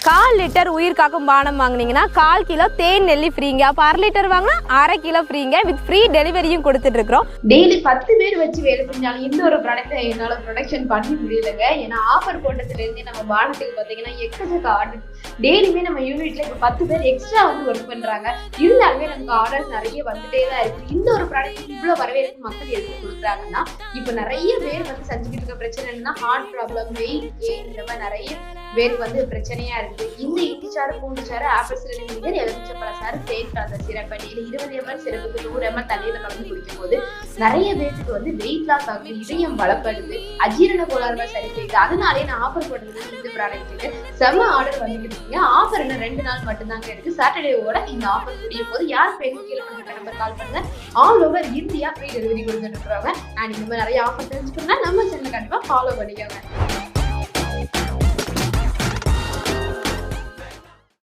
1/4 litre உயிர் காக்கும் பானம் வாங்குனீங்கன்னா 1/4 கிலோ தேன் நெல்லி ஃப்ரீங்க. அப்போ 1/2 லிட்டர் வாங்கினா 1/2 கிலோ ஃப்ரீங்க. வித் ஃப்ரீ டெலிவரியும் கொடுத்துட்டு இருக்கிறோம். டெய்லி 10 பேர் வச்சு வேலை செஞ்சாலும் இந்த ஒரு ப்ராடக்ட்டை என்னால் ப்ரொடக்ஷன் பண்ண முடியலைங்க. ஏன்னா ஆஃபர் போட்டதுலேருந்தே நம்ம பானத்துக்கு பார்த்தீங்கன்னா எக்கச்சக்க ஆர்டர். டெய்லியுமே நம்ம யூனிட்ல இப்போ 10 பேர் எக்ஸ்ட்ரா வந்து ஒர்க் பண்ணுறாங்க. இருந்தாலுமே நமக்கு ஆர்டர்ஸ் நிறைய வந்துட்டே தான் இருக்குது. இந்த ஒரு ப்ராடக்ட் இவ்வளோ வரவேற்பு மக்கள் எடுத்து கொடுக்குறாங்கன்னா இப்போ நிறைய பேர் வந்து செஞ்சுக்கிட்டு இருக்க பிரச்சனை என்னன்னா ஹார்ட் ப்ராப்ளம், வெயிட் கெயின், இந்த மாதிரி நிறைய பேருக்கு வந்து பிரச்சனையா இருக்கு. இந்த இட்லி சாறு, பூண்டு சாறு, ஆப்பிள் சிறப்பு நீர், எலுமிச்சம்பழ சாறு, தேன் கலந்த சிறப்பு நீர் 20 ml சிறப்புக்கு 100 ml தண்ணியில கலந்து குடிக்கும் போது நிறைய பேருக்கு வந்து வெயிட் லாஸ் ஆகுது, இதயம் பலப்படுது, அஜீரண கோளாறுகள் சரி செய்யுது. அதனாலே நான் ஆஃபர் போட்டது இந்த ப்ராடக்ட்டுக்கு செம்ம ஆர்டர் வந்துட்டு இருக்கீங்க. ஆஃபர் என்ன 2 நாள் மட்டும்தாங்க இருக்கு. சாட்டர்டேவோட இந்த ஆஃபர் முடியும் போது யார் பேருக்கு கீழே நம்பர் கால் பண்ணுங்க. All over India free delivery கொடுத்துட்டு இருக்கிறாங்க. அண்ட் இந்த மாதிரி நிறைய ஆஃபர் தெரிஞ்சுக்கணும்னா நம்ம சேனல் கண்டிப்பா ஃபாலோ பண்ணிக்கோங்க.